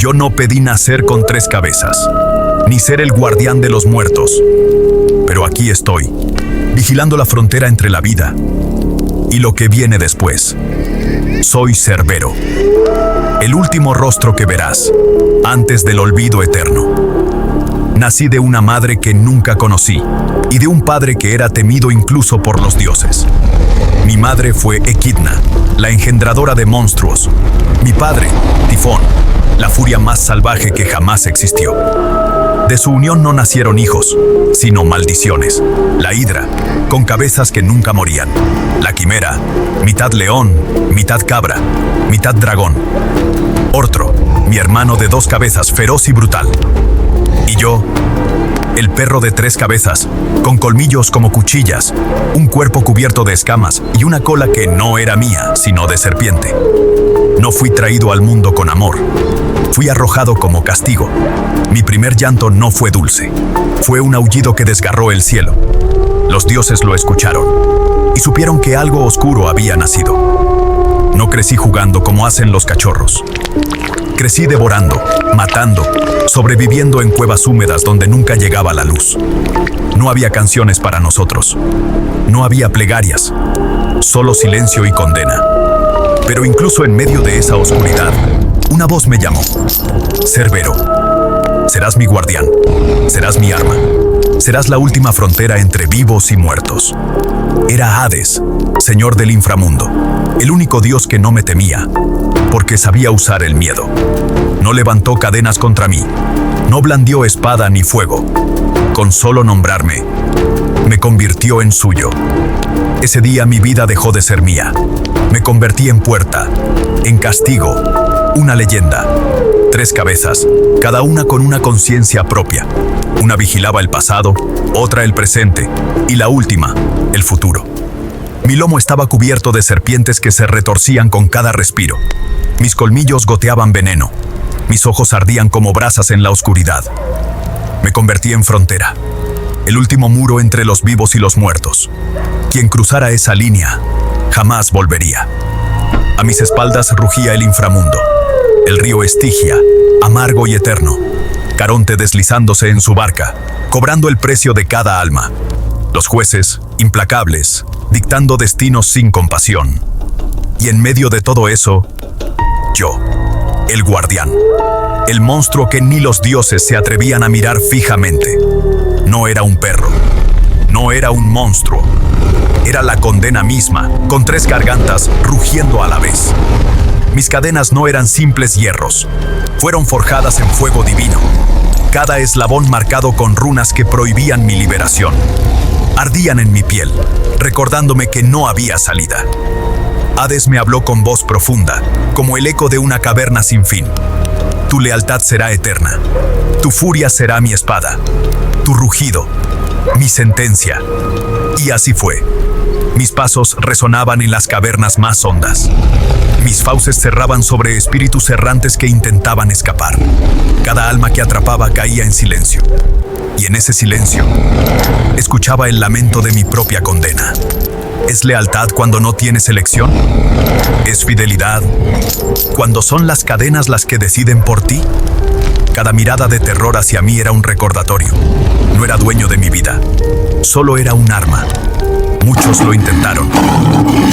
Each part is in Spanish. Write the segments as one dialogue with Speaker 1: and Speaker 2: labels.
Speaker 1: Yo no pedí nacer con 3 cabezas, ni ser el guardián de los muertos. Pero aquí estoy, vigilando la frontera entre la vida y lo que viene después. Soy Cerbero, el último rostro que verás, antes del olvido eterno. Nací de una madre que nunca conocí, y de un padre que era temido incluso por los dioses. Mi madre fue Equidna, la engendradora de monstruos. Mi padre, Tifón, la furia más salvaje que jamás existió. De su unión no nacieron hijos, sino maldiciones. La Hidra, con cabezas que nunca morían. La Quimera, mitad león, mitad cabra, mitad dragón. Ortro, mi hermano de 2 cabezas, feroz y brutal. Y yo, el perro de 3 cabezas, con colmillos como cuchillas, un cuerpo cubierto de escamas y una cola que no era mía, sino de serpiente. No fui traído al mundo con amor. Fui arrojado como castigo. Mi primer llanto no fue dulce. Fue un aullido que desgarró el cielo. Los dioses lo escucharon y supieron que algo oscuro había nacido. No crecí jugando como hacen los cachorros. Crecí devorando, matando, sobreviviendo en cuevas húmedas donde nunca llegaba la luz. No había canciones para nosotros. No había plegarias. Solo silencio y condena. Pero incluso en medio de esa oscuridad, una voz me llamó. Cerbero, serás mi guardián, serás mi arma, serás la última frontera entre vivos y muertos. Era Hades, señor del inframundo, el único dios que no me temía, porque sabía usar el miedo. No levantó cadenas contra mí, no blandió espada ni fuego. Con solo nombrarme, me convirtió en suyo. Ese día mi vida dejó de ser mía. Me convertí en puerta, en castigo, una leyenda. 3 cabezas, cada una con una conciencia propia. Una vigilaba el pasado, otra el presente, y la última, el futuro. Mi lomo estaba cubierto de serpientes que se retorcían con cada respiro. Mis colmillos goteaban veneno. Mis ojos ardían como brasas en la oscuridad. Me convertí en frontera, el último muro entre los vivos y los muertos. Quien cruzara esa línea jamás volvería. A mis espaldas rugía el inframundo, el río Estigia, amargo y eterno, Caronte deslizándose en su barca, cobrando el precio de cada alma. Los jueces, implacables, dictando destinos sin compasión. Y en medio de todo eso, yo, el guardián, el monstruo que ni los dioses se atrevían a mirar fijamente. No era un perro, no era un monstruo. Era la condena misma, con 3 gargantas rugiendo a la vez. Mis cadenas no eran simples hierros, fueron forjadas en fuego divino. Cada eslabón marcado con runas que prohibían mi liberación. Ardían en mi piel, recordándome que no había salida. Hades me habló con voz profunda, como el eco de una caverna sin fin. Tu lealtad será eterna, tu furia será mi espada, tu rugido, mi sentencia. Y así fue. Mis pasos resonaban en las cavernas más hondas. Mis fauces cerraban sobre espíritus errantes que intentaban escapar. Cada alma que atrapaba caía en silencio. Y en ese silencio, escuchaba el lamento de mi propia condena. ¿Es lealtad cuando no tienes elección? ¿Es fidelidad cuando son las cadenas las que deciden por ti? Cada mirada de terror hacia mí era un recordatorio. No era dueño de mi vida, solo era un arma. Muchos lo intentaron.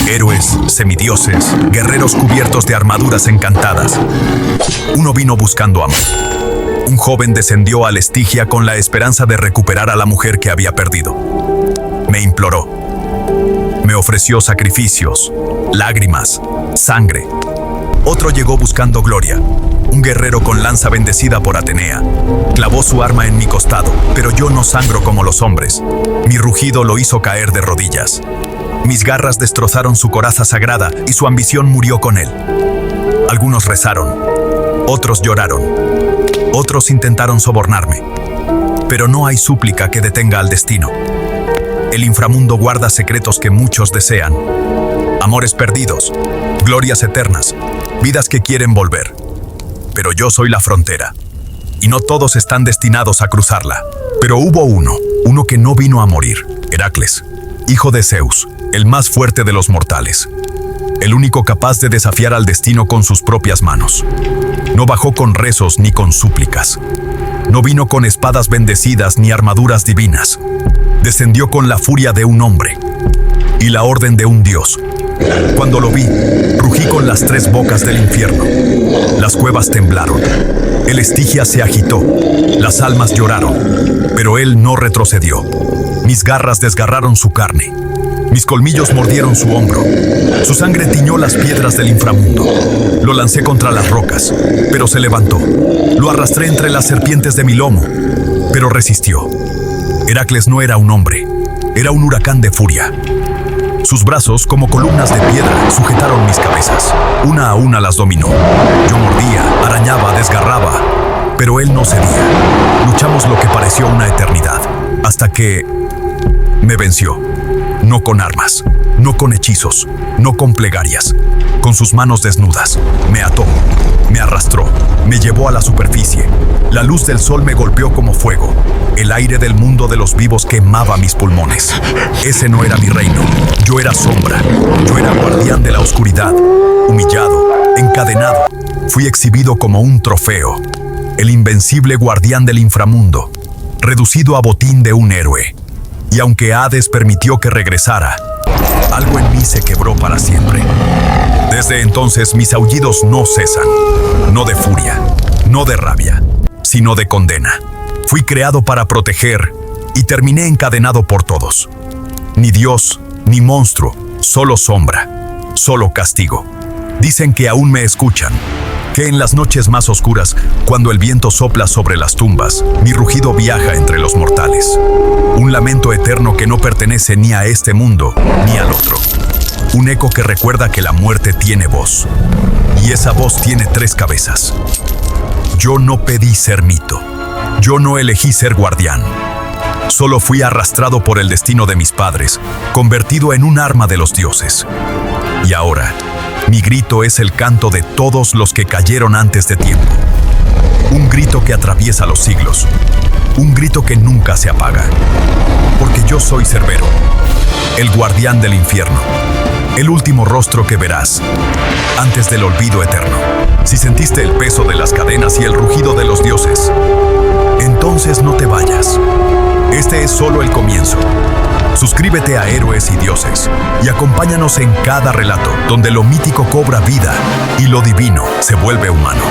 Speaker 1: Héroes, semidioses, guerreros cubiertos de armaduras encantadas. Uno vino buscando amor. Un joven descendió al Estigia con la esperanza de recuperar a la mujer que había perdido. Me imploró. Me ofreció sacrificios, lágrimas, sangre. Otro llegó buscando gloria. Un guerrero con lanza bendecida por Atenea. Clavó su arma en mi costado, pero yo no sangro como los hombres. Mi rugido lo hizo caer de rodillas. Mis garras destrozaron su coraza sagrada y su ambición murió con él. Algunos rezaron, otros lloraron, otros intentaron sobornarme. Pero no hay súplica que detenga al destino. El inframundo guarda secretos que muchos desean. Amores perdidos, glorias eternas, vidas que quieren volver. Pero yo soy la frontera, y no todos están destinados a cruzarla. Pero hubo uno que no vino a morir, Heracles, hijo de Zeus, el más fuerte de los mortales. el único capaz de desafiar al destino con sus propias manos. No bajó con rezos ni con súplicas. No vino con espadas bendecidas ni armaduras divinas. Descendió con la furia de un hombre y la orden de un Dios. Cuando lo vi, rugí con las 3 bocas del infierno. Las cuevas temblaron. El Estigia se agitó. Las almas lloraron. Pero él no retrocedió. Mis garras desgarraron su carne. Mis colmillos mordieron su hombro. Su sangre tiñó las piedras del inframundo. Lo lancé contra las rocas, pero se levantó. Lo arrastré entre las serpientes de mi lomo, pero resistió. Heracles no era un hombre, era un huracán de furia. Sus brazos, como columnas de piedra, sujetaron mis cabezas. Una a una las dominó. Yo mordía, arañaba, desgarraba, pero él no cedía. Luchamos lo que pareció una eternidad, hasta que me venció. No con armas, no con hechizos, no con plegarias. Con sus manos desnudas, me ató, me arrastró, me llevó a la superficie. La luz del sol me golpeó como fuego. El aire del mundo de los vivos quemaba mis pulmones. Ese no era mi reino. Yo era sombra. Yo era guardián de la oscuridad. Humillado, encadenado. Fui exhibido como un trofeo. El invencible guardián del inframundo. Reducido a botín de un héroe. Y aunque Hades permitió que regresara, algo en mí se quebró para siempre. Desde entonces mis aullidos no cesan. No de furia, no de rabia, sino de condena. Fui creado para proteger y terminé encadenado por todos. Ni Dios, ni monstruo, solo sombra, solo castigo. Dicen que aún me escuchan, que en las noches más oscuras, cuando el viento sopla sobre las tumbas, mi rugido viaja entre los mortales. Un lamento eterno que no pertenece ni a este mundo ni al otro. Un eco que recuerda que la muerte tiene voz, y esa voz tiene 3 cabezas. Yo no pedí ser mito. Yo no elegí ser guardián. Solo fui arrastrado por el destino de mis padres, convertido en un arma de los dioses. Y ahora, mi grito es el canto de todos los que cayeron antes de tiempo. Un grito que atraviesa los siglos. Un grito que nunca se apaga. Porque yo soy Cerbero, el guardián del infierno. El último rostro que verás antes del olvido eterno. Si sentiste el peso de las cadenas y el rugido de los dioses, entonces no te vayas. Este es solo el comienzo. Suscríbete a Héroes y Dioses y acompáñanos en cada relato donde lo mítico cobra vida y lo divino se vuelve humano.